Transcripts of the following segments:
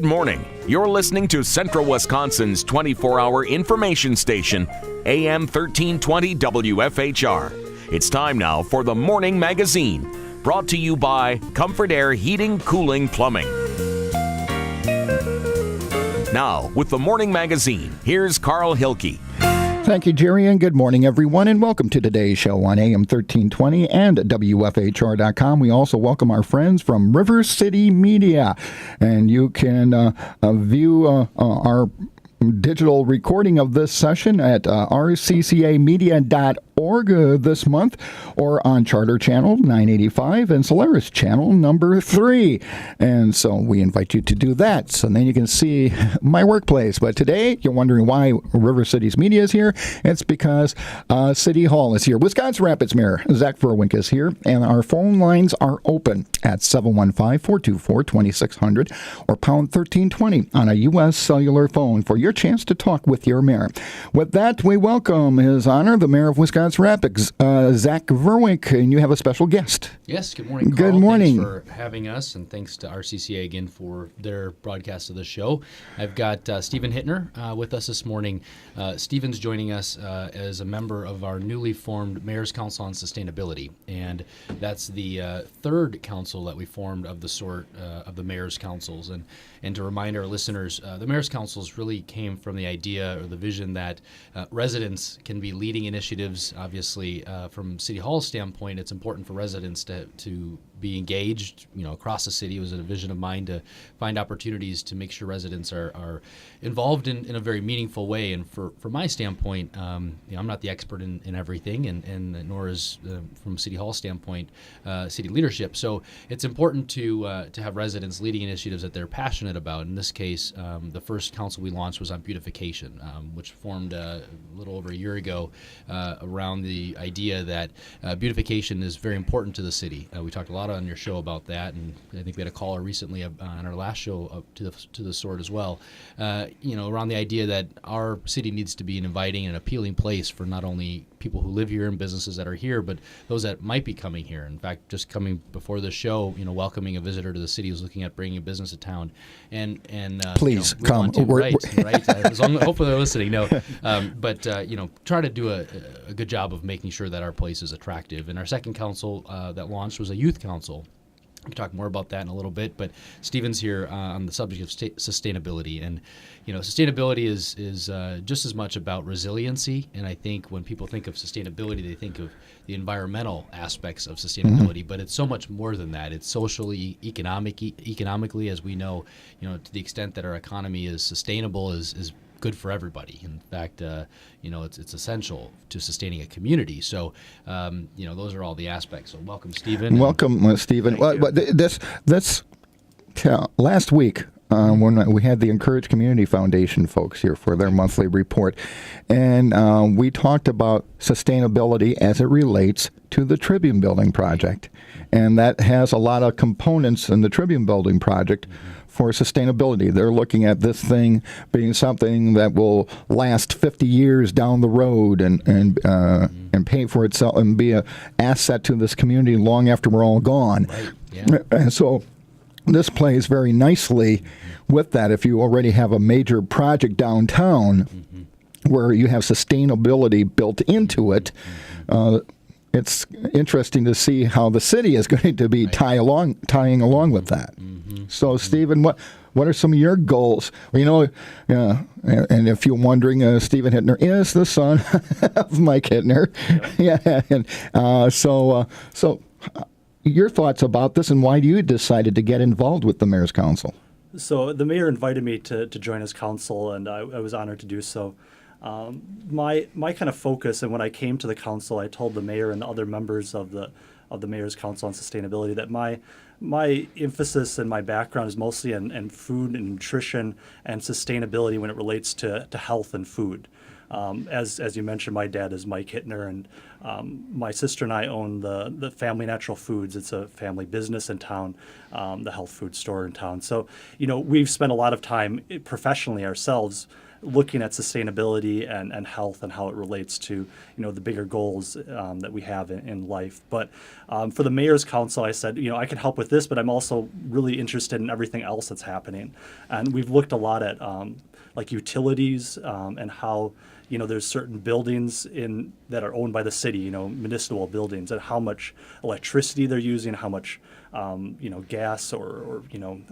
Good morning. You're listening to Central Wisconsin's 24-hour information station, AM 1320 WFHR. It's time now for the Morning Magazine, brought to you by Comfort Air Heating, Cooling, Plumbing. Now, with the Morning Magazine, here's Carl Hilke. Thank you, Jerry, and good morning, everyone, and welcome to today's show on AM 1320 and WFHR.com. We also welcome our friends from River City Media, and you can view our digital recording of this session at rccamedia.org this month, or on Charter Channel 985 and Solaris Channel number 3. And so we invite you to do that, so then you can see my workplace. But today, you're wondering why River City's Media is here. It's because City Hall is here. Wisconsin Rapids Mayor Zach Vruwink is here, and our phone lines are open at 715-424-2600 or pound 1320 on a U.S. cellular phone for your chance to talk with your mayor. With that, we welcome His Honor, the Mayor of Wisconsin Rapids, Zach Vruwink, and you have a special guest. Yes, good morning, Carl. Good morning. Thanks for having us, and thanks to RCCA again for their broadcast of the show. I've got Stephen Hittner with us this morning. Stephen's joining us as a member of our newly formed Mayor's Council on Sustainability, and that's the third council that we formed of the sort of the Mayor's Councils. And to remind our listeners, the Mayor's Councils really came from the idea or the vision that residents can be leading initiatives. Obviously, from City Hall's standpoint, it's important for residents to be engaged, across the city. It was a vision of mine to find opportunities to make sure residents are involved in a very meaningful way. And for my standpoint, I'm not the expert in everything, and nor is from City Hall's standpoint, city leadership. So it's important to have residents leading initiatives that they're passionate about. In this case, the first council we launched was on beautification, which formed a little over a year ago around the idea that beautification is very important to the city. We talked a lot on your show about that, and I think we had a caller recently on our last show to the sort as well. Around the idea that our city needs to be an inviting and appealing place for not only people who live here and businesses that are here, but those that might be coming here. In fact, just coming before the show, welcoming a visitor to the city who's looking at bringing a business to town, and please come. Right. As long, hopefully they're listening. No, but try to do a good job of making sure that our place is attractive. And our second council that launched was a youth council. We can talk more about that in a little bit, but Stephen's here on the subject of sustainability. And, sustainability is just as much about resiliency. And I think when people think of sustainability, they think of the environmental aspects of sustainability, but it's so much more than that. It's socially, economically, as we know, to the extent that our economy is sustainable is good for everybody. In fact, it's essential to sustaining a community. So, those are all the aspects. So, welcome, Stephen. Welcome, Stephen. Last week, when we had the Encourage Community Foundation folks here for their monthly report, and we talked about sustainability as it relates to the Tribune Building project, and that has a lot of components in the Tribune Building project. For sustainability, they're looking at this thing being something that will last 50 years down the road and pay for itself and be an asset to this community long after we're all gone. Right. Yeah. And so this plays very nicely with that. If you already have a major project downtown where you have sustainability built into it, it's interesting to see how the city is going to be tying along with that. So, Stephen, what are some of your goals? And if you're wondering, Stephen Hittner is the son of Mike Hittner. Yeah. And so your thoughts about this, and why you decided to get involved with the Mayor's Council? So the mayor invited me to join his council, and I was honored to do so. My kind of focus, and when I came to the council, I told the mayor and the other members of the Mayor's Council on Sustainability that my emphasis and my background is mostly in food and nutrition and sustainability when it relates to health and food. As you mentioned, my dad is Mike Hittner, and my sister and I own the Family Natural Foods. It's a family business in town, the health food store in town. So, we've spent a lot of time professionally ourselves looking at sustainability and health and how it relates to the bigger goals that we have in life. But for the mayor's council, I said I can help with this, but I'm also really interested in everything else that's happening. And we've looked a lot at like utilities and how there's certain buildings that are owned by the city, municipal buildings, and how much electricity they're using, how much gas or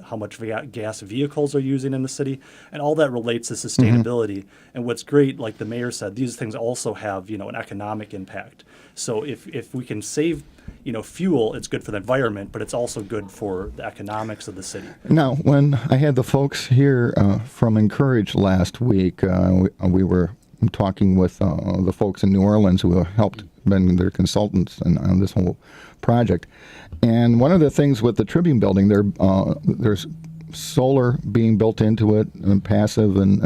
how much gas vehicles are using in the city, and all that relates to sustainability. And what's great, like the mayor said, these things also have an economic impact. So if we can save fuel, it's good for the environment, but it's also good for the economics of the city. Now, when I had the folks here from Encourage last week, we were talking with the folks in New Orleans who helped been their consultants on this whole project. And one of the things with the Tribune building, there's solar being built into it, and passive and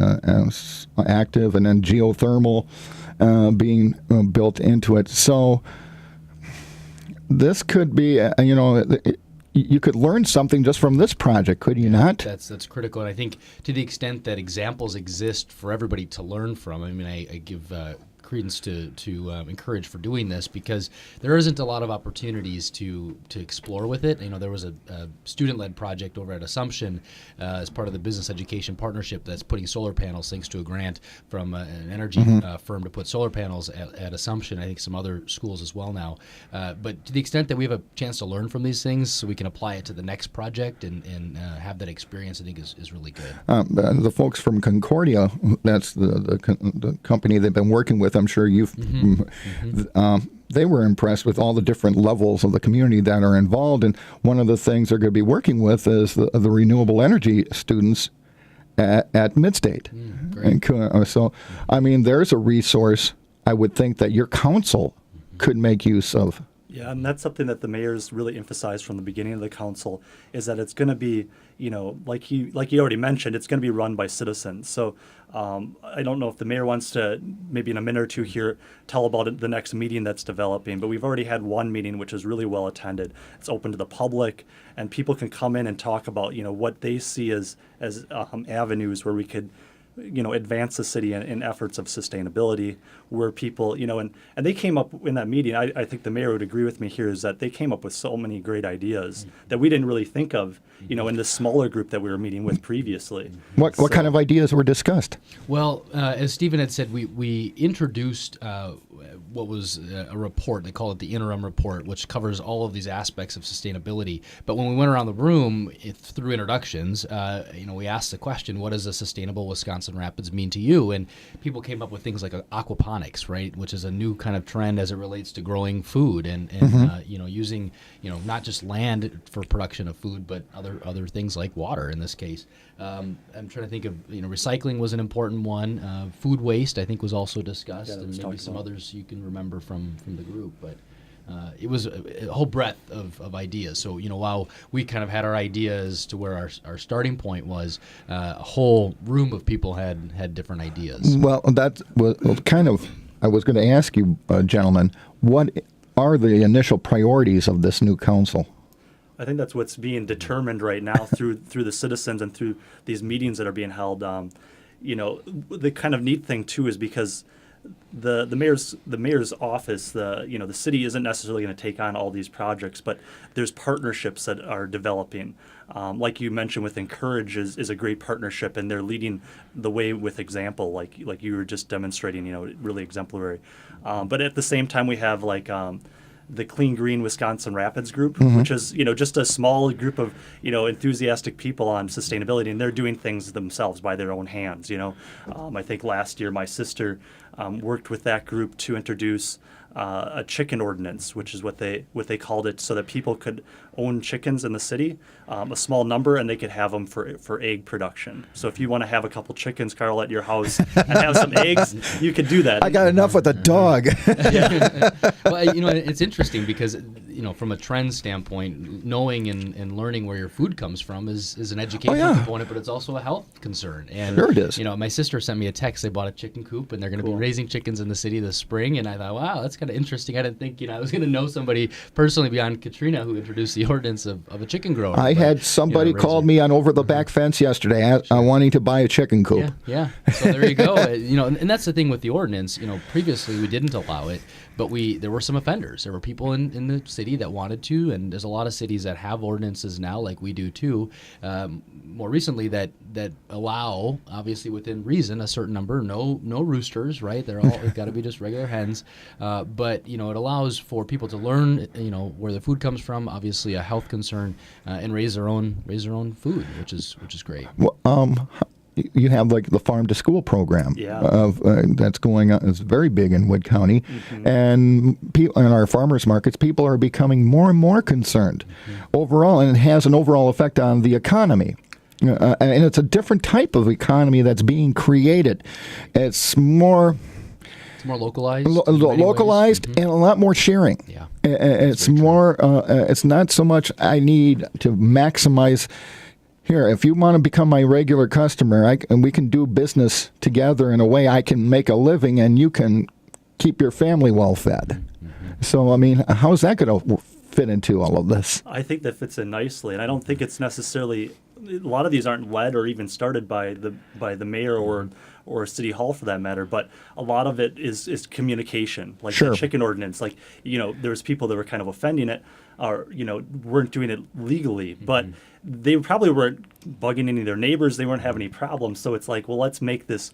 active, and then geothermal being built into it. So this could be, you could learn something just from this project, could you not? That's critical, and I think to the extent that examples exist for everybody to learn from, I mean, I give credence to Encourage for doing this, because there isn't a lot of opportunities to explore with it. There was a student-led project over at Assumption as part of the business education partnership that's putting solar panels, thanks to a grant from an energy firm to put solar panels at Assumption. I think some other schools as well now. But to the extent that we have a chance to learn from these things so we can apply it to the next project and have that experience, I think is really good. The folks from Concordia, that's the company they've been working with, I'm sure you've, they were impressed with all the different levels of the community that are involved. And one of the things they're going to be working with is the renewable energy students at Midstate. And so, I mean, there's a resource I would think that your council could make use of. Yeah, and that's something that the mayor's really emphasized from the beginning of the council, is that it's going to be, like he already mentioned, it's going to be run by citizens. So I don't know if the mayor wants to, maybe in a minute or two here, tell about it, the next meeting that's developing. But we've already had one meeting which is really well attended. It's open to the public, and people can come in and talk about what they see as avenues where we could advance the city in efforts of sustainability, where people, and they came up in that meeting, I think the mayor would agree with me here, is that they came up with so many great ideas that we didn't really think of, in the smaller group that we were meeting with previously. What kind of ideas were discussed? Well, as Stephen had said, we introduced what was a report. They call it the interim report, which covers all of these aspects of sustainability. But when we went around the room through introductions, we asked the question, what does a sustainable Wisconsin Rapids mean to you? And people came up with things like aquaponics, right, which is a new kind of trend as it relates to growing food and using, not just land for production of food, but other things like water in this case. I'm trying to think of, recycling was an important one. Food waste, I think, was also discussed, and maybe some others you can remember from the group. But it was a whole breadth of ideas. So, while we kind of had our ideas to where our starting point was, a whole room of people had different ideas. Well, that was kind of, I was going to ask you, gentlemen, what are the initial priorities of this new council? I think that's what's being determined right now through the citizens and through these meetings that are being held. The kind of neat thing too is because the mayor's office, the city isn't necessarily going to take on all these projects, but there's partnerships that are developing. Like you mentioned with Encourage is a great partnership, and they're leading the way with example, like you were just demonstrating, really exemplary. But at the same time, we have the Clean Green Wisconsin Rapids group, which is, just a small group of, enthusiastic people on sustainability, and they're doing things themselves by their own hands, I think last year my sister worked with that group to introduce a chicken ordinance, which is what they called it, so that people could own chickens in the city, a small number, and they could have them for egg production. So if you want to have a couple chickens, Carl, at your house and have some eggs, you could do that. I got enough with a dog. Well, it's interesting because, from a trend standpoint, knowing and learning where your food comes from is an educational component, but it's also a health concern. And, sure it is. My sister sent me a text. They bought a chicken coop, and they're going to be raising chickens in the city this spring. And I thought, wow, that's kind kind of interesting. I didn't think, I was going to know somebody personally beyond Katrina who introduced the ordinance of a chicken grower. I had somebody called me on over the back fence yesterday wanting to buy a chicken coop. Yeah. So there you go. And that's the thing with the ordinance. Previously we didn't allow it, but there were some offenders. There were people in the city that wanted to, and there's a lot of cities that have ordinances now, like we do too, more recently that allow, obviously within reason, a certain number. No roosters, right? They've got to be just regular hens. But it allows for people to learn, where the food comes from. Obviously, a health concern, and raise their own food, which is great. Well, you have like the farm to school program that's going on. It's very big in Wood County, and in our farmers markets, people are becoming more and more concerned overall, and it has an overall effect on the economy. And it's a different type of economy that's being created. It's more localized, localized, and a lot more sharing. Yeah, it's more. It's not so much I need to maximize. Here, if you want to become my regular customer, and we can do business together in a way I can make a living and you can keep your family well fed. So, I mean, how's that going to fit into all of this? I think that fits in nicely, and I don't think it's necessarily. A lot of these aren't led or even started by the mayor or city hall for that matter, but a lot of it is communication, like the chicken ordinance. Like there's people that were kind of offending it, or weren't doing it legally, but they probably weren't bugging any of their neighbors. They weren't having any problems. So it's like, well, let's make this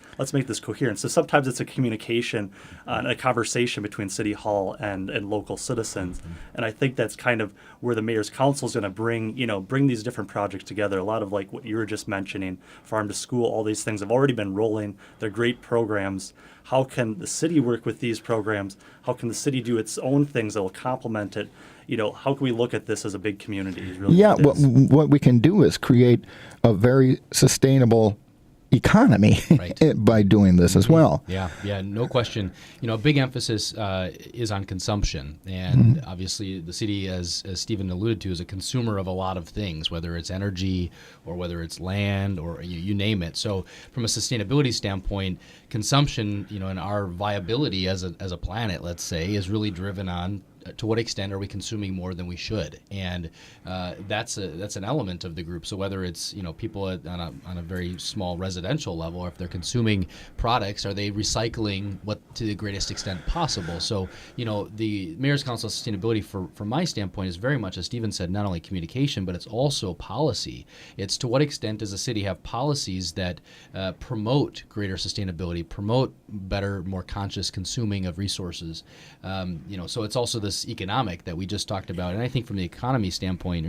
coherent. So sometimes it's a communication and a conversation between City Hall and local citizens. And I think that's kind of where the mayor's council is going to bring these different projects together. A lot of like what you were just mentioning, farm to school, all these things have already been rolling. They're great programs. How can the city work with these programs? How can the city do its own things that will complement it? How can we look at this as a big community? Really what we can do is create a very sustainable economy by doing this as well. Yeah, no question. A big emphasis is on consumption, and obviously the city, as Stephen alluded to, is a consumer of a lot of things, whether it's energy or whether it's land or you name it. So from a sustainability standpoint, consumption, and our viability as a planet, let's say, is really driven on to what extent are we consuming more than we should, and that's an element of the group. So whether it's people on a very small residential level, or if they're consuming products, are they recycling what to the greatest extent possible? So the Mayor's Council of Sustainability, from my standpoint, is very much, as Stephen said, not only communication, but it's also policy. It's to what extent does the city have policies that promote greater sustainability, promote better, more conscious consuming of resources. So it's also this economic that we just talked about, and I think from the economic standpoint,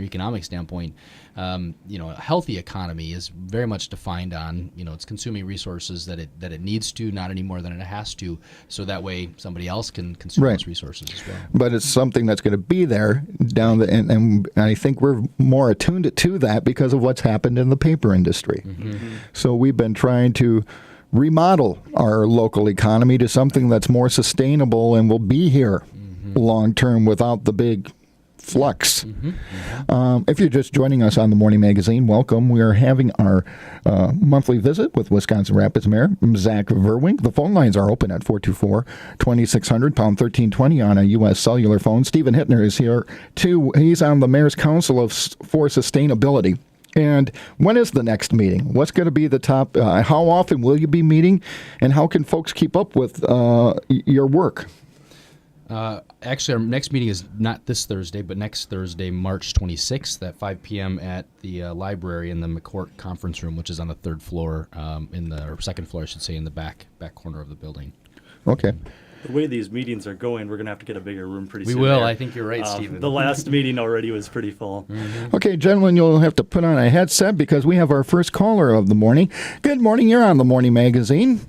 a healthy economy is very much defined on it's consuming resources that it needs to, not any more than it has to, so that way somebody else can consume those resources as well. But it's something that's going to be there and I think we're more attuned to that because of what's happened in the paper industry. So we've been trying to remodel our local economy to something that's more sustainable and will be here long term without the big flux. If you're just joining us on the Morning Magazine, welcome. We are having our monthly visit with Wisconsin Rapids Mayor Zach Vruwink. The phone lines are open at 424-2600, pound 1320 on a U.S. cellular phone. Stephen Hittner is here too. He's on the Mayor's Council for Sustainability. And when is the next meeting? What's going to be the top? How often will you be meeting? And how can folks keep up with your work? Actually, our next meeting is not this Thursday, but next Thursday, March 26th at 5 p.m. at the library in the McCourt Conference Room, which is on the third floor, or second floor, I should say, in the back corner of the building. Okay. The way these meetings are going, we're going to have to get a bigger room pretty soon. We will. There. I think you're right, Stephen. The last meeting already was pretty full. Okay, gentlemen, you'll have to put on a headset because we have our first caller of the morning. Good morning. You're on the Morning Magazine.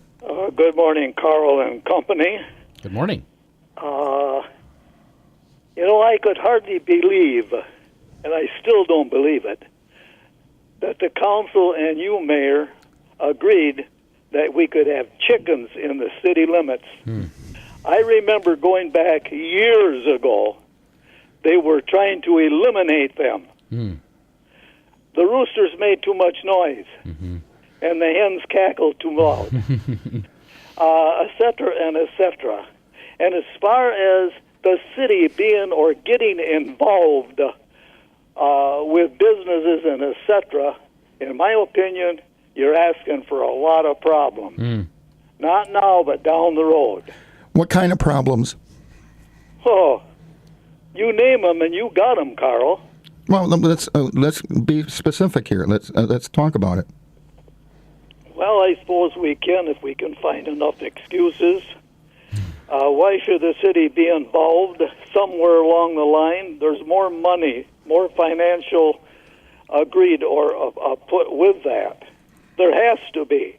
Good morning, Carl and company. Good morning. I could hardly believe, and I still don't believe it, that the council and you, Mayor, agreed that we could have chickens in the city limits. I remember going back years ago, they were trying to eliminate them. The roosters made too much noise, and the hens cackled too loud, et cetera and et cetera. And as far as the city being or getting involved with businesses and etc., in my opinion, you're asking for a lot of problems. Not now, but down the road. What kind of problems? Oh, you name them and you got them, Carl. Well, let's be specific here. Let's talk about it. Well, I suppose we can if we can find enough excuses. Why should the city be involved? Somewhere along the line, there's more money, more financial agreed or put with that. There has to be.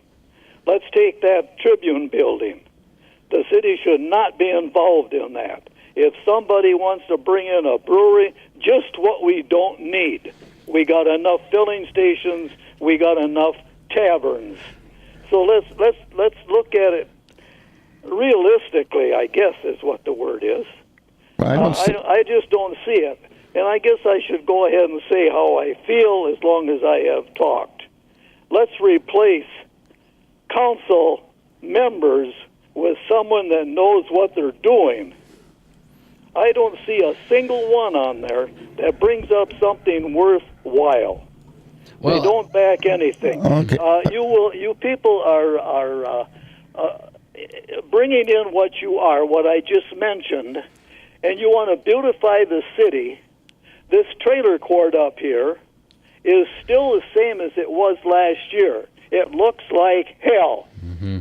Let's take that Tribune building. The city should not be involved in that. If somebody wants to bring in a brewery, just what we don't need. We got enough filling stations. We got enough taverns. So let's look at it realistically, I guess is what the word is. I just don't see it. And I guess I should go ahead and say how I feel as long as I have talked. Let's replace council members with someone that knows what they're doing. I don't see a single one on there that brings up something worthwhile. Well, they don't back anything. Okay. You people are bringing in what you are, what I just mentioned, and you want to beautify the city. This trailer court up here is still the same as it was last year. It looks like hell. Mm-hmm.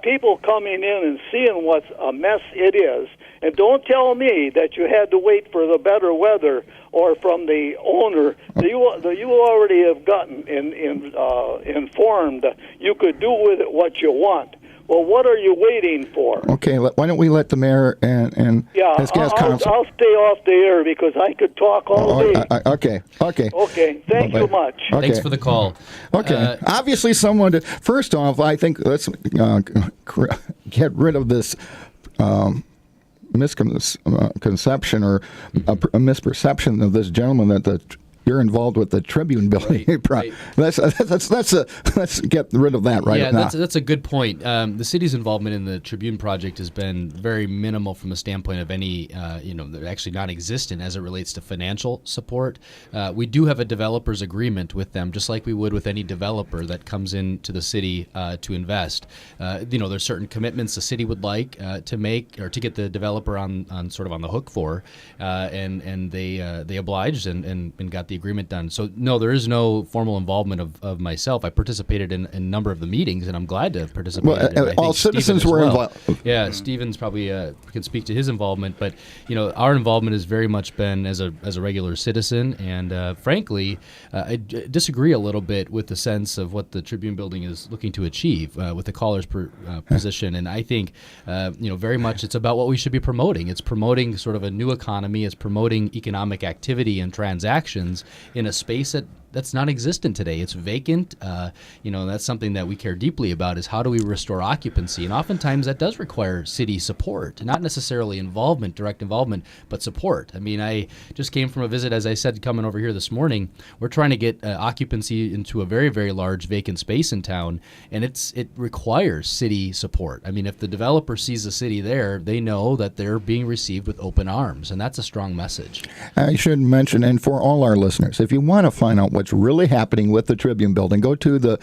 People coming in and seeing what a mess it is. And don't tell me that you had to wait for the better weather or from the owner. You already have gotten informed you could do with it what you want. Well, what are you waiting for? Okay, why don't we let the mayor and his guest counsel... I'll stay off the air because I could talk all day. Okay. Okay, thank you much. Okay. Thanks for the call. Okay, obviously someone... First off, I think let's get rid of this misconception or a misperception of this gentleman that you're involved with the Tribune building. Right. Let's get rid of that right now. Yeah, that's a good point. The city's involvement in the Tribune project has been very minimal from a standpoint of any, they're actually non-existent as it relates to financial support. We do have a developer's agreement with them, just like we would with any developer that comes into the city to invest. There's certain commitments the city would like to make or to get the developer on sort of on the hook for, and they obliged and got the agreement done. So no, there is no formal involvement of myself. I participated in a number of the meetings, and I'm glad to have participated. Well, all citizens were involved. Yeah, Stevens probably can speak to his involvement, but our involvement has very much been as a regular citizen, and frankly, I disagree a little bit with the sense of what the Tribune building is looking to achieve with the caller's position, and I think very much it's about what we should be promoting. It's promoting sort of a new economy. It's promoting economic activity and transactions in a space that's non-existent today. It's vacant. That's something that we care deeply about is how do we restore occupancy? And oftentimes that does require city support, not necessarily direct involvement, but support. I mean, I just came from a visit, as I said, coming over here this morning. We're trying to get occupancy into a very, very large vacant space in town, and it requires city support. I mean, if the developer sees the city there, they know that they're being received with open arms, and that's a strong message. I should mention, and for all our listeners, if you want to find out what's really happening with the Tribune building, go to the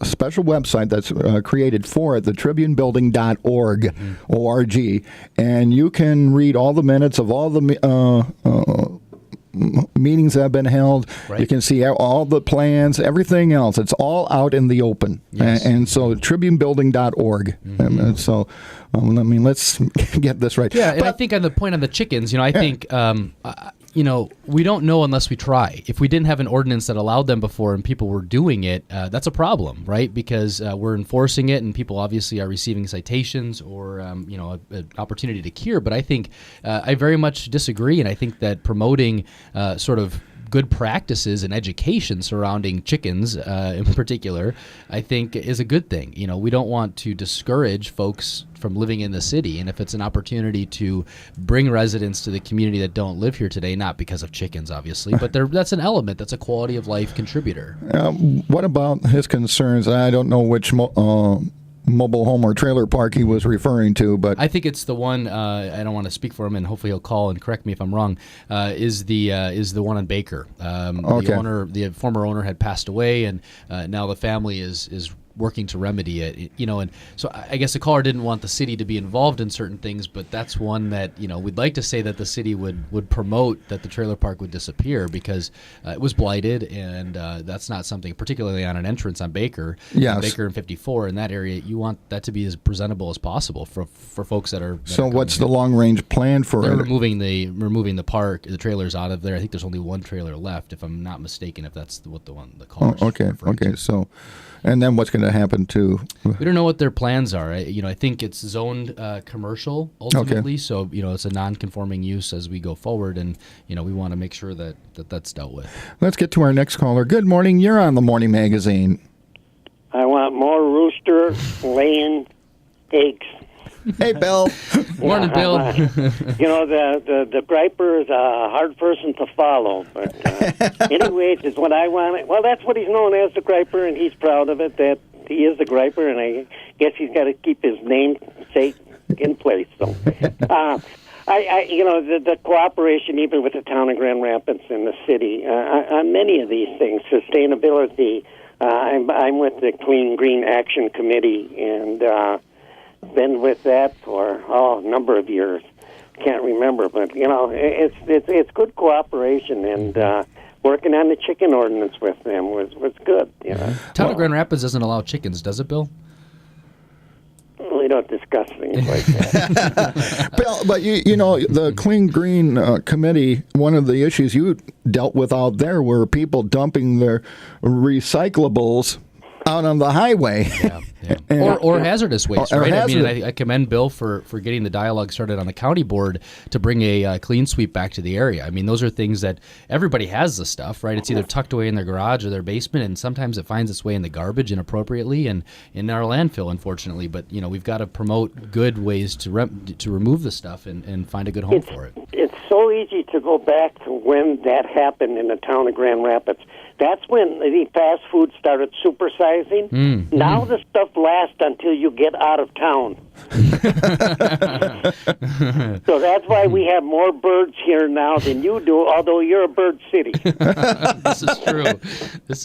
special website that's created for it, the tribunebuilding.org, O-R-G, and you can read all the minutes of all the meetings that have been held. Right. You can see all the plans, everything else. It's all out in the open. Yes. And so tribunebuilding.org. And so, let's get this right. Yeah, and I think on the point on the chickens, I think... we don't know unless we try. If we didn't have an ordinance that allowed them before and people were doing it, that's a problem, right? Because we're enforcing it and people obviously are receiving citations or, an opportunity to cure. But I think I very much disagree, and I think that promoting sort of good practices and education surrounding chickens in particular, I think is a good thing. We don't want to discourage folks from living in the city, and if it's an opportunity to bring residents to the community that don't live here today, not because of chickens obviously, but that's an element, that's a quality of life contributor. What about his concerns? I don't know which mobile home or trailer park he was referring to, but I think it's the one. I don't want to speak for him, and hopefully he'll call and correct me if I'm wrong. Is the one on Baker? Okay. The former owner had passed away, and now the family is working to remedy it. And so I guess the caller didn't want the city to be involved in certain things, but that's one that we'd like to say that the city would promote that the trailer park would disappear because it was blighted, and that's not something, particularly on an entrance on Baker. Yes. Baker and 54 in that area, you want that to be as presentable as possible for folks that are. So what's the long range plan for They're it? removing the trailers out of there. I think there's only one trailer left, if I'm not mistaken. If that's what the call. Okay. So, and then what's going to happen to? We don't know what their plans are. I think it's zoned commercial ultimately, Okay. so it's a non-conforming use as we go forward, and we want to make sure that that's dealt with. Let's get to our next caller. Good morning. You're on the Morning Magazine. I want more rooster laying eggs. Hey, Bill. Morning, Bill. The griper is a hard person to follow. But anyways, it's what I want. Well, that's what he's known as, the griper, and he's proud of it, that he is the griper, and I guess he's got to keep his namesake in place. So, the cooperation, even with the town of Grand Rapids and the city, on many of these things, sustainability. I'm with the Clean Green Action Committee, and been with that for a number of years. Can't remember, but it's good cooperation, and working on the chicken ordinance with them was good. Town of Grand Rapids doesn't allow chickens, does it, Bill? We don't discuss things like that. Bill, but the Clean Green Committee, one of the issues you dealt with out there were people dumping their recyclables out on the highway. Yeah. Or hazardous waste, or right? hazardous. I commend Bill for getting the dialogue started on the county board to bring a clean sweep back to the area. Those are things that everybody has the stuff, right? It's either tucked away in their garage or their basement, and sometimes it finds its way in the garbage inappropriately and in our landfill, unfortunately. But, we've got to promote good ways to remove the stuff and find a good home for it. It's so easy to go back to when that happened in the town of Grand Rapids. That's when the fast food started supersizing. Now the stuff lasts until you get out of town. So that's why we have more birds here now than you do, although you're a bird city. This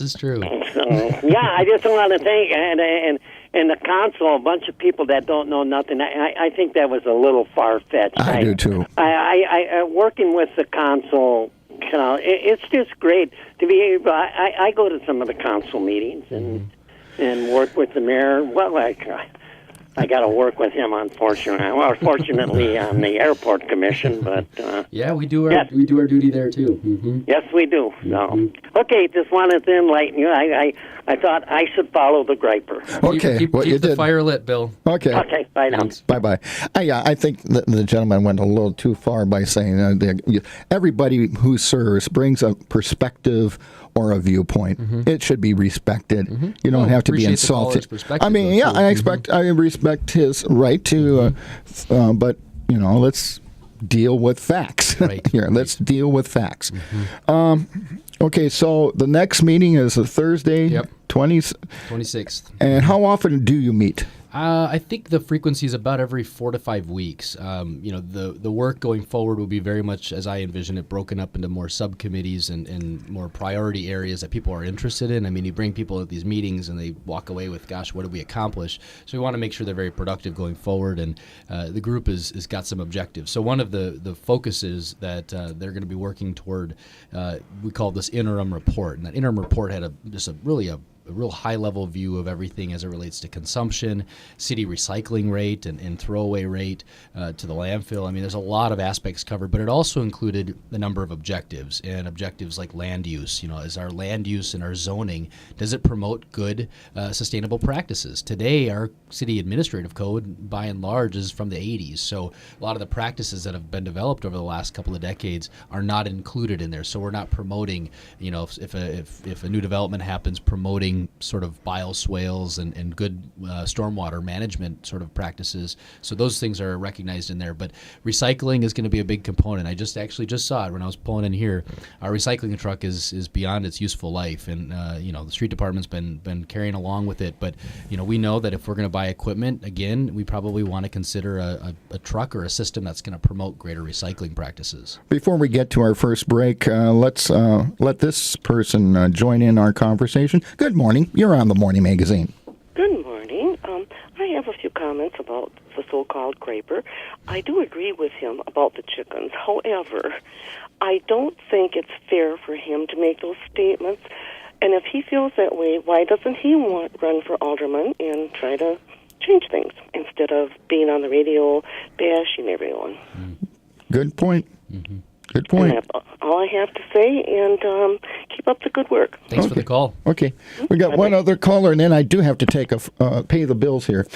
is true. I just want to thank and the council, a bunch of people that don't know nothing. I think that was a little far-fetched. I do too. I working with the council, it's just great to be able. I go to some of the council meetings and work with the mayor. Well, I got to work with him, unfortunately. Well, fortunately, on the airport commission, but we do our duty there too. Mm-hmm. Yes, we do. So, okay, just wanted to enlighten you. I thought I should follow the griper. Okay, keep the fire lit, Bill. Okay, bye now. Bye. I think the gentleman went a little too far by saying everybody who serves brings a perspective or a viewpoint. It should be respected. You don't have to be insulted. I respect his right to, but let's deal with facts. Right. Here, let's deal with facts. Okay, so the next meeting is a Thursday, 26th. And how often do you meet? I think the frequency is about every 4 to 5 weeks. The work going forward will be very much, as I envision it, broken up into more subcommittees and more priority areas that people are interested in. You bring people at these meetings and they walk away with, gosh, what did we accomplish? So we want to make sure they're very productive going forward, and the group has got some objectives. So one of the focuses that they're going to be working toward, we call this interim report. And that interim report had a real high-level view of everything as it relates to consumption, city recycling rate, and throwaway rate to the landfill. There's a lot of aspects covered, but it also included a number of objectives, and objectives like land use. Is our land use and our zoning, does it promote good, sustainable practices? Today, our city administrative code, by and large, is from the 80s, so a lot of the practices that have been developed over the last couple of decades are not included in there. So we're not promoting, if a new development happens, promoting promoting sort of bioswales and good stormwater management sort of practices. So those things are recognized in there. But recycling is going to be a big component. I just saw it when I was pulling in here. Our recycling truck is beyond its useful life, and the street department's been carrying along with it. But we know that if we're going to buy equipment, again, we probably want to consider a truck or a system that's going to promote greater recycling practices. Before we get to our first break, let's let this person join in our conversation. Good morning. You're on the Morning Magazine. Good morning. I have a few comments about the so-called Graper. I do agree with him about the chickens. However, I don't think it's fair for him to make those statements. And if he feels that way, why doesn't he run for alderman and try to change things instead of being on the radio bashing everyone? Good point. Mm-hmm. Good point. And that's all I have to say, and keep up the good work. Thanks for the call. Okay. We got one other caller, and then I do have to take pay the bills here.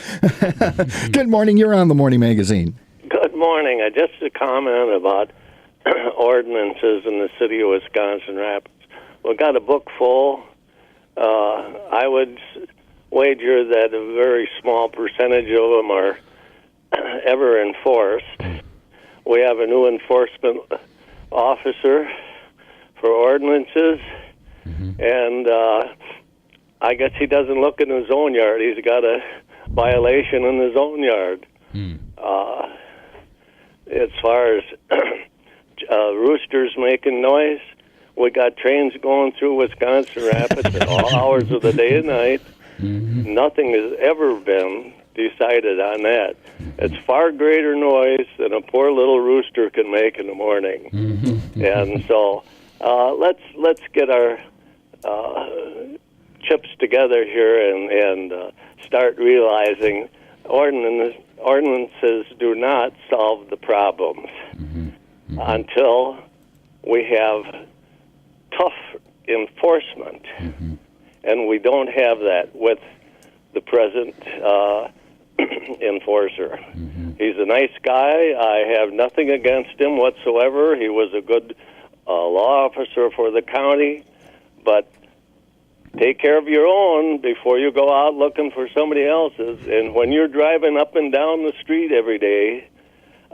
Good morning. You're on the Morning Magazine. Good morning. Just a comment about ordinances in the city of Wisconsin Rapids. We've got a book full. I would wager that a very small percentage of them are ever enforced. We have a new enforcement officer for ordinances, and I guess he doesn't look in his own yard. He's got a violation in his own yard. As far as roosters making noise, we got trains going through Wisconsin Rapids at all hours of the day and night. Nothing has ever been decided on that. It's far greater noise than a poor little rooster can make in the morning. And so let's get our chips together here and start realizing ordinances do not solve the problems until we have tough enforcement. And we don't have that with the present enforcer. He's a nice guy. I have nothing against him whatsoever. He was a good law officer for the county, but take care of your own before you go out looking for somebody else's. And when you're driving up and down the street every day,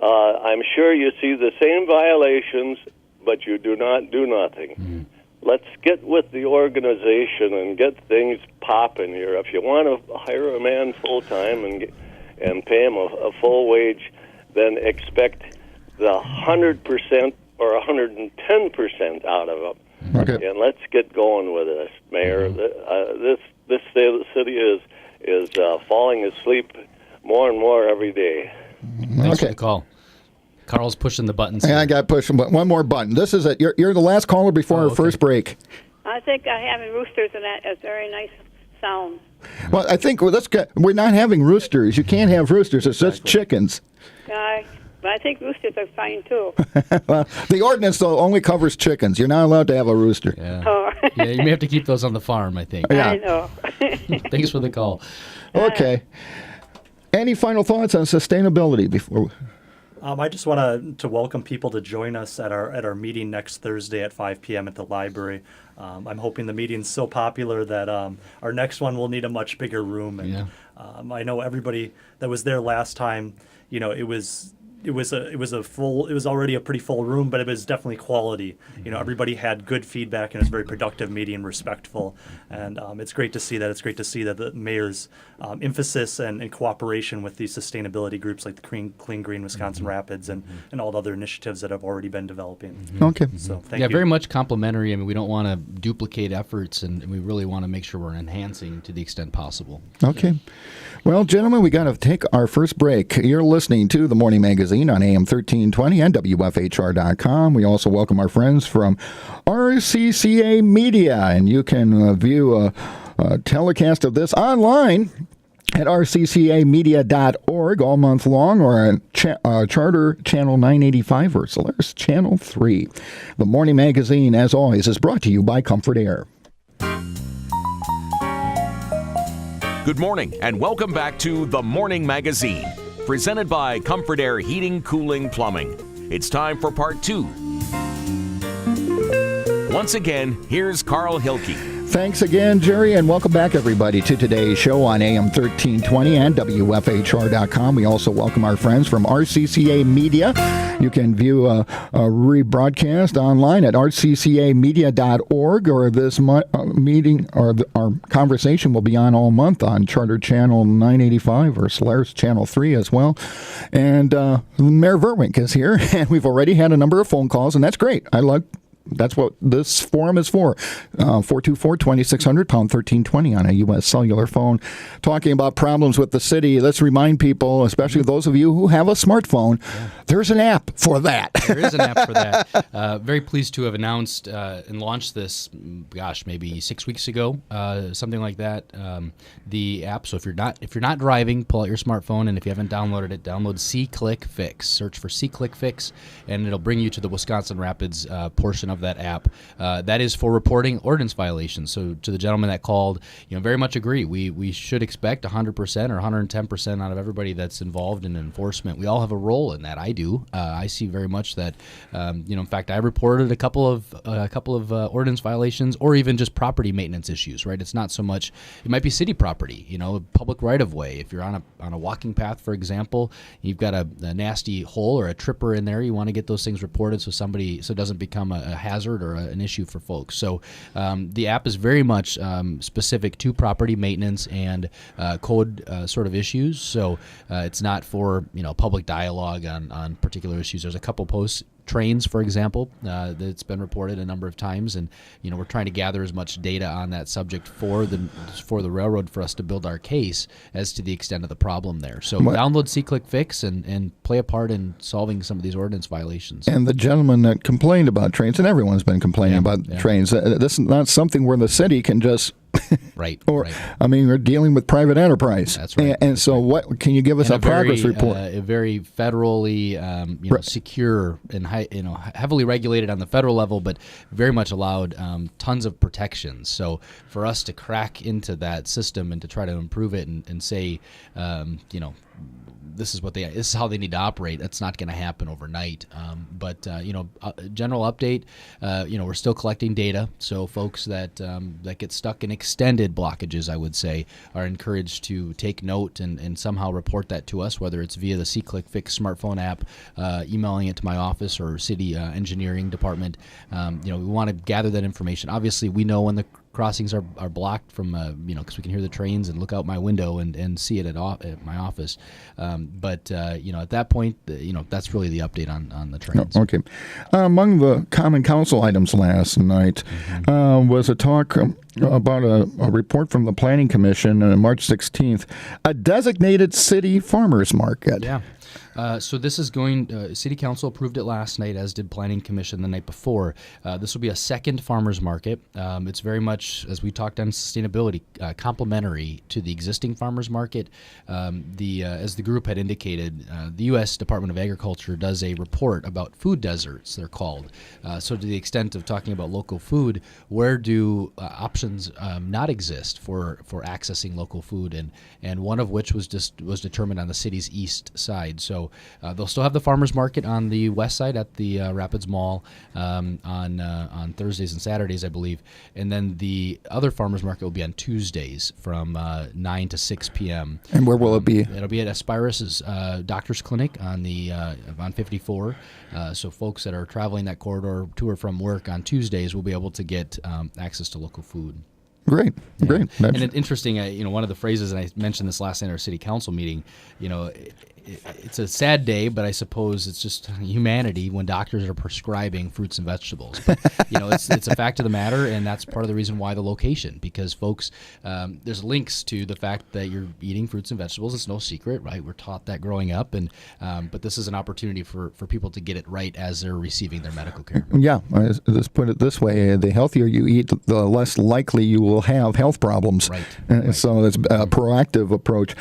I'm sure you see the same violations, but you do not do nothing. Let's get with the organization and get things popping here. If you want to hire a man full-time and pay him a full wage, then expect the 100% or 110% out of him. Okay. And let's get going with this, Mayor. This city is falling asleep more and more every day. Thanks for the call. Carl's pushing the buttons. Yeah, I got pushing one more button. This is it. You're the last caller before our first break. I think having roosters in that is very nice sound. Well, I think we're not having roosters. You can't have roosters. It's just chickens. But I think roosters are fine too. Well, the ordinance though only covers chickens. You're not allowed to have a rooster. Yeah. Oh. Yeah, you may have to keep those on the farm, I think. Yeah. I know. Thanks for the call. Okay. Any final thoughts on sustainability before? I just want to welcome people to join us at our meeting next Thursday at 5 p.m. at the library. I'm hoping the meeting's so popular that our next one will need a much bigger room. And I know everybody that was there last time. It was already a pretty full room, but it was definitely quality. Everybody had good feedback, and it was a very productive meeting, respectful, and it's great to see that. It's great to see that the mayor's emphasis and cooperation with these sustainability groups like the Clean Green Wisconsin Rapids and all the other initiatives that have already been developing. Okay. So thank you. Very much complimentary. I mean, we don't want to duplicate efforts, and we really want to make sure we're enhancing to the extent possible. Okay. Well, gentlemen, we got to take our first break. You're listening to The Morning Magazine on AM 1320 and WFHR.com. We also welcome our friends from RCCA Media, and you can view a telecast of this online at rccamedia.org all month long, or on Charter Channel 985 or Solaris Channel 3. The Morning Magazine, as always, is brought to you by Comfort Air. Good morning, and welcome back to The Morning Magazine, presented by Comfort Air Heating, Cooling, Plumbing. It's time for part 2. Once again, here's Carl Hilke. Thanks again, Jerry, and welcome back, everybody, to today's show on AM 1320 and WFHR.com. We also welcome our friends from RCCA Media. You can view a rebroadcast online at rccamedia.org, or this meeting or our conversation will be on all month on Charter Channel 985 or Solaris Channel 3 as well. And Mayor Vruwink is here, and we've already had a number of phone calls, and that's great. That's what this forum is for. 424-2600, pound 1320 on a U.S. cellular phone. Talking about problems with the city, let's remind people, especially those of you who have a smartphone, there's an app for that. There is an app for that. Very pleased to have announced and launched this, maybe 6 weeks ago, something like that. The app. So if you're not driving, pull out your smartphone, and if you haven't downloaded it, download C-Click Fix. Search for C-Click Fix, and it'll bring you to the Wisconsin Rapids portion of that app. That is for reporting ordinance violations. So to the gentleman that called, very much agree. We should expect 100% or 110% out of everybody that's involved in enforcement. We all have a role in that. I do. I see very much that. In fact, I reported a couple of ordinance violations, or even just property maintenance issues. Right? It's not so much. It might be city property. Public right of way. If you're on a walking path, for example, you've got a nasty hole or a tripper in there. You want to get those things reported so it doesn't become a hazard or an issue for folks. So the app is very much specific to property maintenance and code sort of issues. So it's not for public dialogue on particular issues. There's a couple posts. Trains, for example, that's been reported a number of times, and we're trying to gather as much data on that subject for the railroad for us to build our case as to the extent of the problem there. So download C-Click Fix and play a part in solving some of these ordinance violations. And the gentleman that complained about trains, and everyone's been complaining about trains, this is not something where the city can just Right. I mean, we're dealing with private enterprise. That's right. And so what can you give us a progress report? A very federally, secure and heavily regulated on the federal level, but very much allowed tons of protections. So for us to crack into that system and to try to improve it and say, this is how they need to operate. That's not going to happen overnight. General update. We're still collecting data. So folks that get stuck in extended blockages, I would say, are encouraged to take note and somehow report that to us, whether it's via the C-Click Fix smartphone app, emailing it to my office or city engineering department. We want to gather that information. Obviously, we know when the crossings are blocked from because we can hear the trains and look out my window and see it at my office. At that point, that's really the update on the trains. Okay. Among the Common Council items last night was a talk about a report from the Planning Commission on March 16th, a designated city farmers market. Yeah. So this is City Council approved it last night, as did Planning Commission the night before. This will be a second farmers market. It's very much, as we talked on sustainability, complementary to the existing farmers market. As the group had indicated, the U.S. Department of Agriculture does a report about food deserts, they're called. So to the extent of talking about local food, where do options not exist for accessing local food, and one of which was determined on the city's east side. So they'll still have the farmers market on the west side at the Rapids Mall on Thursdays and Saturdays, I believe, and then the other farmers market will be on Tuesdays from 9 to 6 p.m. And where will it be? It'll be at Aspirus's Doctor's Clinic on 54. So folks that are traveling that corridor to or from work on Tuesdays will be able to get access to local food. Great. And it's interesting, one of the phrases, and I mentioned this last night at our city council meeting, it's a sad day, but I suppose it's just humanity when doctors are prescribing fruits and vegetables. But, it's a fact of the matter, and that's part of the reason why the location, because folks, there's links to the fact that you're eating fruits and vegetables. It's no secret, right? We're taught that growing up, and but this is an opportunity for people to get it right as they're receiving their medical care. Yeah, let's put it this way. The healthier you eat, the less likely you will have health problems. Right. So it's a proactive approach.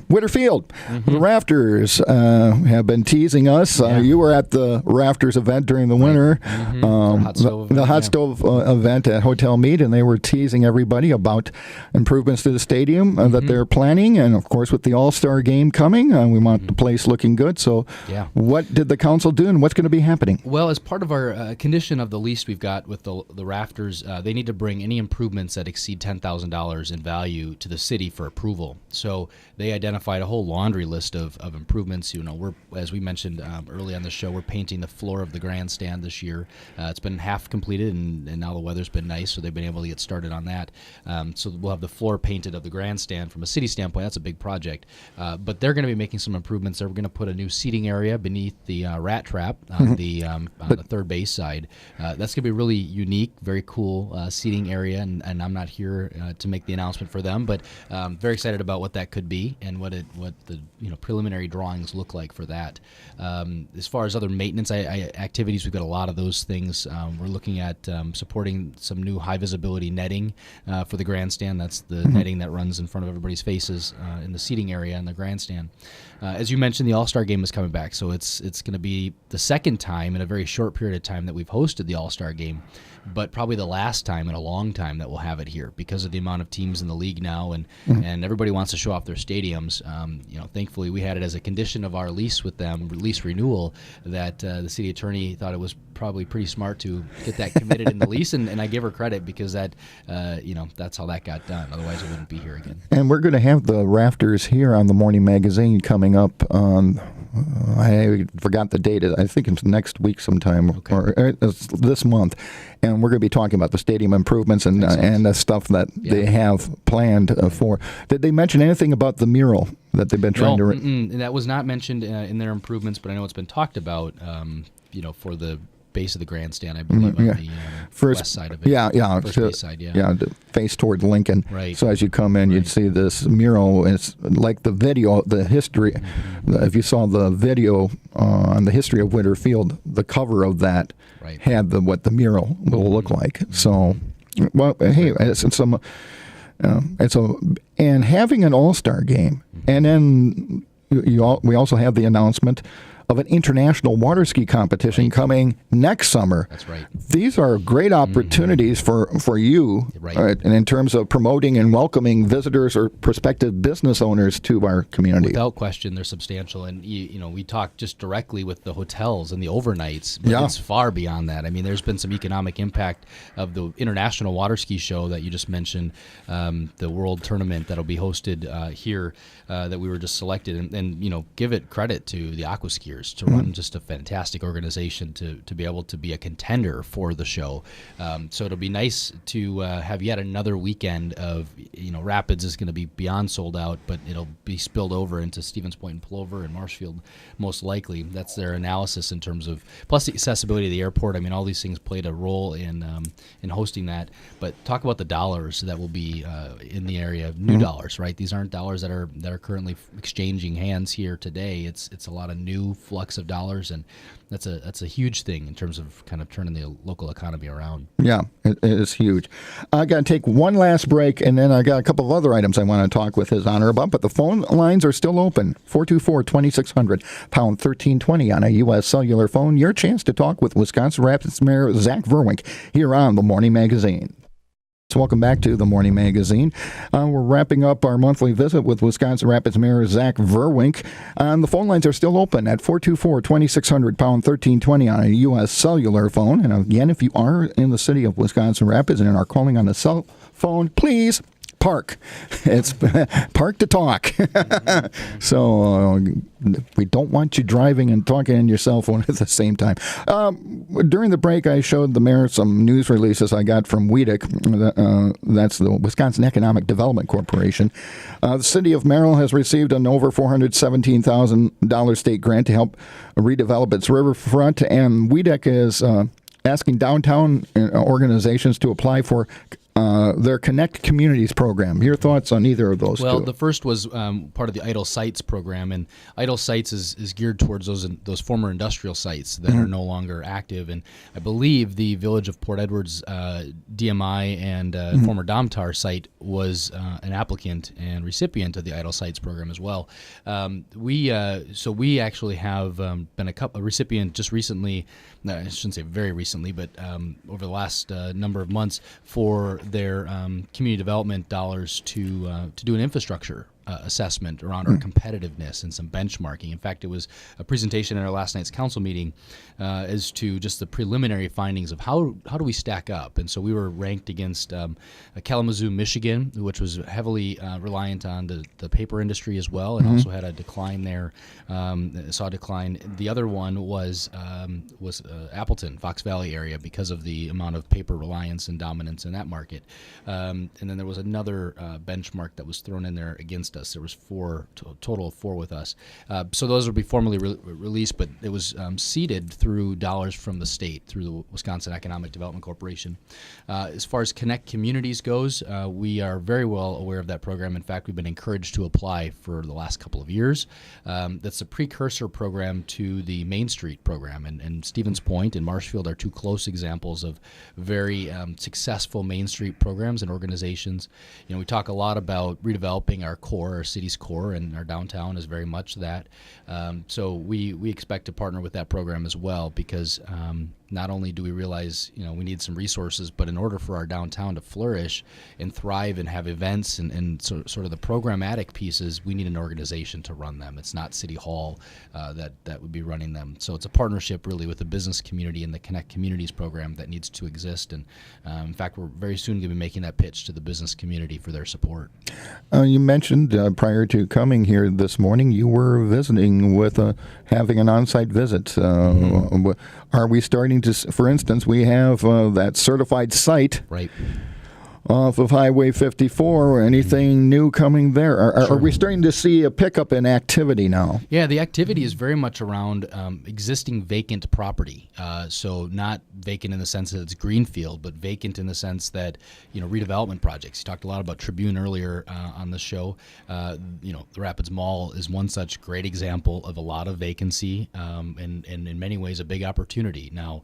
Whitterfield, the Rafters have been teasing us. You were at the Rafters event during the winter, the hot stove event at Hotel Mead, and they were teasing everybody about improvements to the stadium that they're planning. And, of course, with the All-Star game coming, we want the place looking good. So what did the council do, and what's going to be happening? Well, as part of our condition of the lease we've got with the Rafters, they need to bring any improvements that exceed $10,000 in value to the city for approval. So they identified a whole laundry list of improvements. You know, we're, as we mentioned early on the show, we're painting the floor of the grandstand this year. It's been half completed, and now the weather's been nice, so they've been able to get started on that. So we'll have the floor painted of the grandstand. From a city standpoint, that's a big project. But they're going to be making some improvements. They're going to put a new seating area beneath the rat trap on the third base side. That's going to be really unique, very cool seating area, and I'm not here to make the announcement for them, but very excited about what that could be and what the preliminary drawings look like for that. As far as other maintenance activities, we've got a lot of those things. We're looking at supporting some new high visibility netting for the grandstand. That's the netting that runs in front of everybody's faces in the seating area in the grandstand. As you mentioned, the All-Star game is coming back, so it's going to be the second time in a very short period of time that we've hosted the All-Star game, but probably the last time in a long time that we'll have it here because of the amount of teams in the league now, and everybody wants to show off their stadiums. Thankfully, we had it as a condition of our lease with them, lease renewal, that the city attorney thought it was probably pretty smart to get that committed in the lease, and I give her credit because that's how that got done. Otherwise, it wouldn't be here again. And we're going to have the Rafters here on the Morning Magazine coming up on, I forgot the date. I think it's next week sometime, or it's this month. And we're going to be talking about the stadium improvements and the stuff that they have planned for. Did they mention anything about the mural that they've been trying to... And that was not mentioned in their improvements, but I know it's been talked about, for the base of the grandstand, I believe, on the west side of it. First base side, face toward Lincoln. Right. So as you come in, you'd see this mural. It's like the video, the history. If you saw the video on the history of Winter Field, the cover of that had what the mural will look like. So, well, hey, and having an All-Star game, and then we also have the announcement of an international water ski competition coming next summer. That's right. These are great opportunities for you and in terms of promoting and welcoming visitors or prospective business owners to our community. Without question, they're substantial. And, we talk just directly with the hotels and the overnights, but it's far beyond that. I mean, there's been some economic impact of the International Water Ski Show that you just mentioned, the World Tournament that'll be hosted here that we were just selected. And give it credit to the aqua skiers to run just a fantastic organization to be able to be a contender for the show. So it'll be nice to have yet another weekend of, Rapids is going to be beyond sold out, but it'll be spilled over into Stevens Point and Plover and Marshfield most likely. That's their analysis in terms of, plus the accessibility of the airport. I mean, all these things played a role in hosting that. But talk about the dollars that will be in the area, new dollars, right? These aren't dollars that are currently exchanging hands here today. It's a lot of new flux of dollars, and that's a huge thing in terms of kind of turning the local economy around. Yeah, it is huge. I got to take one last break, and then I got a couple of other items I want to talk with His Honor about, but the phone lines are still open. 424-2600, pound 1320 on a U.S. cellular phone. Your chance to talk with Wisconsin Rapids Mayor Zach Vruwink here on the Morning Magazine. So welcome back to the Morning Magazine. We're wrapping up our monthly visit with Wisconsin Rapids Mayor Zach Vruwink. The phone lines are still open at 424-2600, pound 1320 on a U.S. cellular phone. And again, if you are in the city of Wisconsin Rapids and are calling on a cell phone, please park. It's park to talk. So we don't want you driving and talking on your cell phone at the same time. During the break, I showed the mayor some news releases I got from WEDC. That's the Wisconsin Economic Development Corporation. The city of Merrill has received an over $417,000 state grant to help redevelop its riverfront, and WEDC is asking downtown organizations to apply for their Connect Communities program. Your thoughts on either of those Well, two? the first was part of the Idle Sites program, and Idle Sites is geared towards those former industrial sites that are no longer active. And I believe the Village of Port Edwards DMI and former Domtar site was an applicant and recipient of the Idle Sites program as well. We actually have been a recipient just recently. I shouldn't say very recently, but over the last number of months for their community development dollars to do an infrastructure assessment around our competitiveness and some benchmarking. In fact, it was a presentation at our last night's council meeting as to just the preliminary findings of how do we stack up. And so we were ranked against Kalamazoo, Michigan, which was heavily reliant on the paper industry as well, and also had a decline there. Saw a decline. The other one was Appleton, Fox Valley area, because of the amount of paper reliance and dominance in that market. And then there was another benchmark that was thrown in there against us. There was total of four with us. So those would be formally released, but it was seeded through dollars from the state, through the Wisconsin Economic Development Corporation. As far as Connect Communities goes, we are very well aware of that program. In fact, we've been encouraged to apply for the last couple of years. That's a precursor program to the Main Street program, and Stevens Point and Marshfield are two close examples of very successful Main Street programs and organizations. You know, we talk a lot about redeveloping our core, our city's core, and our downtown is very much that. So we expect to partner with that program as well, because not only do we realize, we need some resources, but in order for our downtown to flourish and thrive and have events and sort of the programmatic pieces, we need an organization to run them. It's not City Hall that would be running them. So it's a partnership really with the business community and the Connect Communities program that needs to exist. And in fact, we're very soon going to be making that pitch to the business community for their support. You mentioned prior to coming here this morning, you were visiting with having an on-site visit. Are we starting to, for instance, we have that certified site right off of Highway 54. Anything new coming there? Are we starting to see a pickup in activity now? Yeah, the activity is very much around existing vacant property. So not vacant in the sense that it's greenfield, but vacant in the sense that, redevelopment projects. You talked a lot about Tribune earlier on the show. The Rapids Mall is one such great example of a lot of vacancy and in many ways a big opportunity. Now,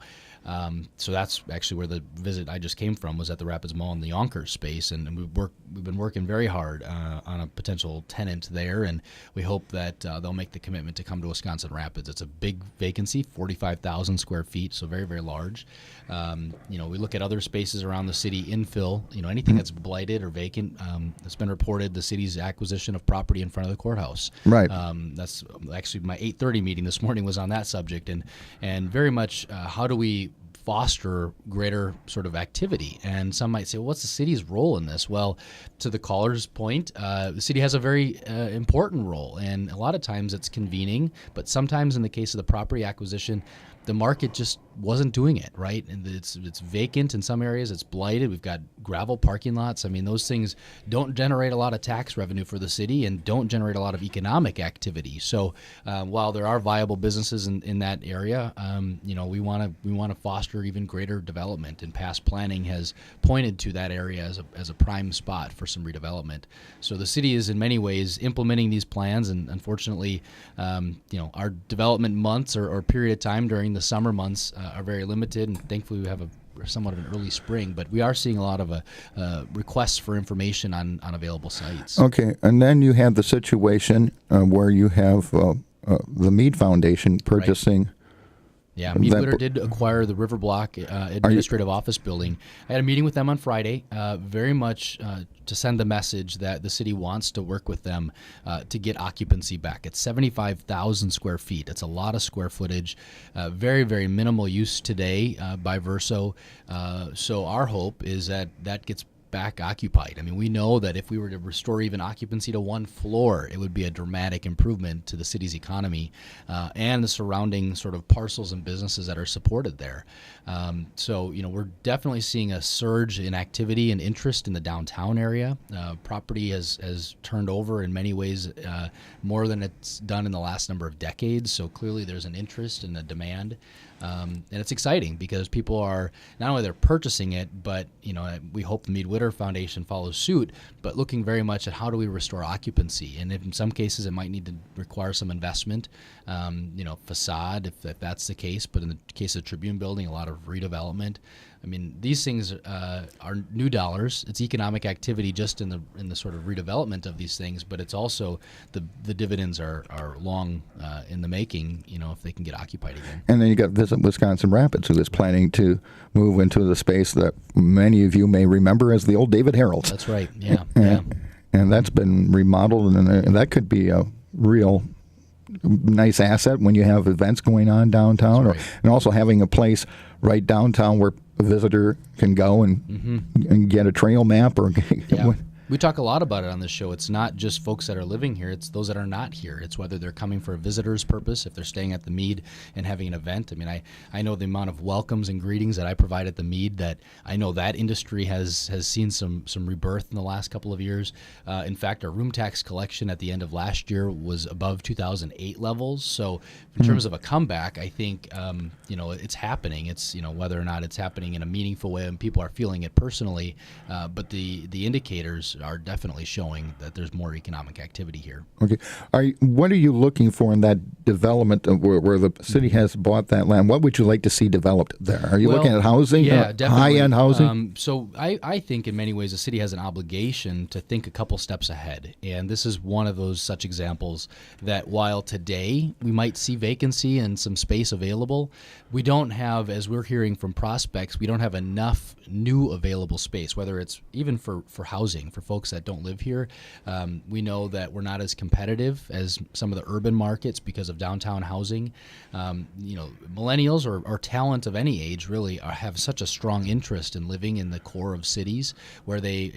so that's actually where the visit I just came from was at the Rapids Mall in the Yonkers space, and we've been working very hard on a potential tenant there, and we hope that they'll make the commitment to come to Wisconsin Rapids. It's a big vacancy, 45,000 square feet, so very, very large. We look at other spaces around the city, infill, anything that's blighted or vacant. It's been reported the city's acquisition of property in front of the courthouse. Right. That's actually my 8:30 meeting this morning was on that subject, and very much how do we foster greater sort of activity. And some might say, well, what's the city's role in this? Well, to the caller's point, the city has a very important role, and a lot of times it's convening, but sometimes in the case of the property acquisition, the market just wasn't doing it, right? And it's vacant in some areas, it's blighted, we've got gravel parking lots. I mean, those things don't generate a lot of tax revenue for the city and don't generate a lot of economic activity. So while there are viable businesses in that area, we want to foster even greater development, and past planning has pointed to that area as a prime spot for some redevelopment. So the city is in many ways implementing these plans, and unfortunately, our development months or period of time during the summer months are very limited, and thankfully we have somewhat of an early spring, but we are seeing a lot of requests for information on available sites. Okay, and then you have the situation where you have the Mead Foundation purchasing. Right. Yeah, Mead did acquire the River Block administrative office building. I had a meeting with them on Friday, very much to send the message that the city wants to work with them to get occupancy back. It's 75,000 square feet. It's a lot of square footage, very, very minimal use today by Verso. So our hope is that gets back occupied. I mean, we know that if we were to restore even occupancy to one floor, it would be a dramatic improvement to the city's economy and the surrounding sort of parcels and businesses that are supported there. So, we're definitely seeing a surge in activity and interest in the downtown area. Property has turned over in many ways more than it's done in the last number of decades. So clearly there's an interest and a demand. And it's exciting because people are not only they're purchasing it, but we hope the Mead Witter Foundation follows suit, but looking very much at how do we restore occupancy. And if in some cases it might need to require some investment, facade if that's the case. But in the case of the Tribune Building, a lot of redevelopment. I mean, these things are new dollars. It's economic activity just in the sort of redevelopment of these things, but it's also the dividends are long in the making. If they can get occupied again. And then you got Visit Wisconsin Rapids, who is planning to move into the space that many of you may remember as the old David Harold. That's right. Yeah. And that's been remodeled, and that could be a real nice asset when you have events going on downtown, right. and also having a place right downtown where a visitor can go and get a trail map or We talk a lot about it on this show. It's not just folks that are living here. It's those that are not here. It's whether they're coming for a visitor's purpose, if they're staying at the Mead and having an event. I mean, I know the amount of welcomes and greetings that I provide at the Mead, that I know that industry has seen some rebirth in the last couple of years. In fact, our room tax collection at the end of last year was above 2008 levels. So in terms of a comeback, I think, it's happening. It's, whether or not it's happening in a meaningful way and people are feeling it personally, but the indicators are definitely showing that there's more economic activity here. Okay. What are you looking for in that development where the city has bought that land? What would you like to see developed there? Are you looking at housing? Yeah, definitely. High-end housing? So I think in many ways the city has an obligation to think a couple steps ahead. And this is one of those such examples that while today we might see vacancy and some space available, we don't have, as we're hearing from prospects, we don't have enough new available space, whether it's even for housing, for folks that don't live here. We know that we're not as competitive as some of the urban markets because of downtown housing. Millennials or talent of any age really have such a strong interest in living in the core of cities where they,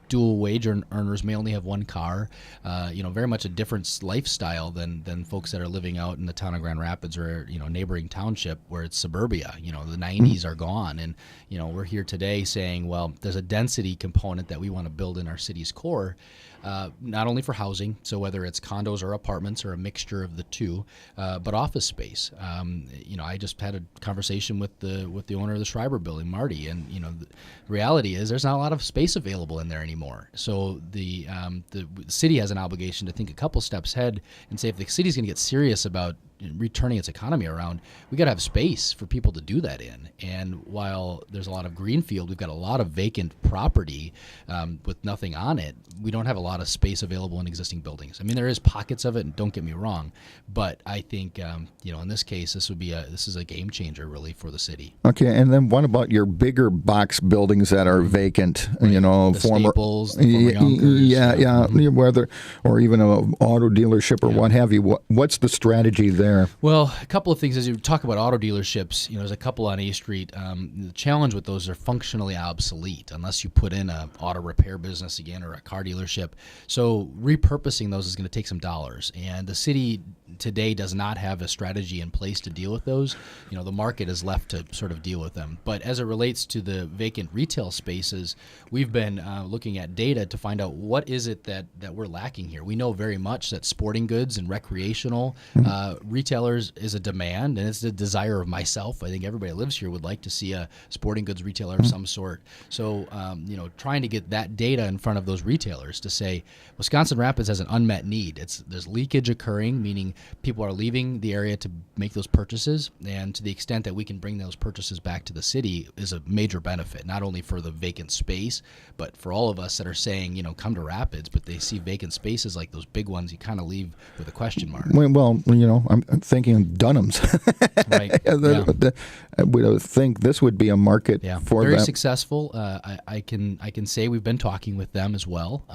dual wage earners may only have one car, very much a different lifestyle than folks that are living out in the town of Grand Rapids or, neighboring township where it's suburbia. The 90s are gone. And, we're here today saying, well, there's a density component that we want to build in our city's core, not only for housing, so whether it's condos or apartments or a mixture of the two, but office space. I just had a conversation with the owner of the Schreiber building, Marty, and the reality is there's not a lot of space available in there anymore. So the city has an obligation to think a couple steps ahead and say if the city's going to get serious about returning its economy around, we got to have space for people to do that in. And while there's a lot of greenfield, we've got a lot of vacant property with nothing on it. We don't have a lot of space available in existing buildings. I mean, there is pockets of it, and don't get me wrong, but I think in this case, this is a game changer really for the city. Okay, and then what about your bigger box buildings that are vacant? Right. The former Staples, the former Yonkers, whether or even an auto dealership or what have you. What's the strategy there? Well, a couple of things as you talk about auto dealerships. There's a couple on A Street. The challenge with those are functionally obsolete unless you put in an auto repair business again or a car dealership. So repurposing those is going to take some dollars, and the city today does not have a strategy in place to deal with those. The market is left to sort of deal with them. But as it relates to the vacant retail spaces, we've been looking at data to find out what is it that we're lacking here. We know very much that sporting goods and recreational retailers is a demand, and it's the desire of myself. I think everybody that lives here would like to see a sporting goods retailer of some sort. So, trying to get that data in front of those retailers to say Wisconsin Rapids has an unmet need. There's leakage occurring, meaning people are leaving the area to make those purchases, and to the extent that we can bring those purchases back to the city is a major benefit, not only for the vacant space, but for all of us that are saying, come to Rapids, but they see vacant spaces like those big ones, you kind of leave with a question mark. Well, I'm thinking Dunham's. Right. I would think this would be a market for very that. Successful. I can say we've been talking with them as well,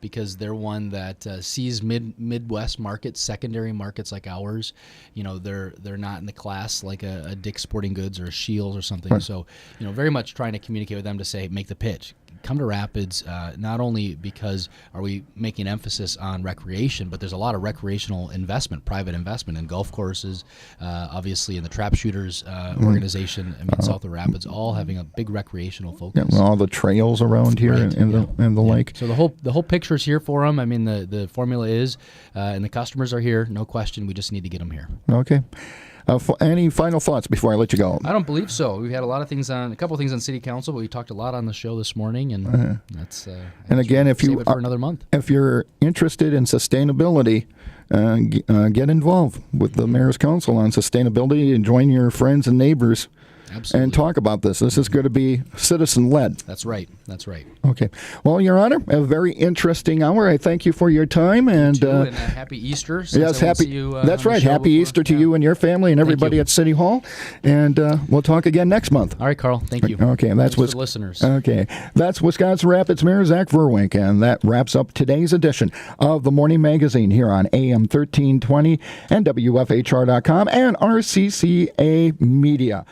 because they're one that sees Midwest markets, secondary markets like ours. They're not in the class like a Dick's Sporting Goods or a Shields or something. Right. So very much trying to communicate with them to say, make the pitch. Come to Rapids, not only because are we making emphasis on recreation, but there's a lot of recreational investment, private investment in golf courses, obviously in the trap shooters organization. South of Rapids, all having a big recreational focus. Yeah, all the trails around here and the lake. So the whole picture is here for them. The formula is, and the customers are here, no question. We just need to get them here. Okay. Any final thoughts before I let you go? I don't believe so. We've had a couple of things on City Council, but we talked a lot on the show this morning, and that's. And again, if save you it for another month, if you're interested in sustainability, get involved with the Mayor's Council on sustainability and join your friends and neighbors. absolutely, And talk about this. This is going to be citizen-led. That's right. That's right. Okay. Well, Your Honor, a very interesting hour. I thank you for your time. And, And happy Easter. since yes, I won't happy. see you, That's on the right. show Happy before. Easter to Yeah. you and your family and everybody you. at City Hall. And we'll talk again next month. All right, Carl. Thank you. Okay, and that's Thanks for the listeners. Okay, that's Wisconsin Rapids Mayor Zach Vruwink, and that wraps up today's edition of the Morning Magazine here on AM 1320 and WFHR.com and RCCA Media.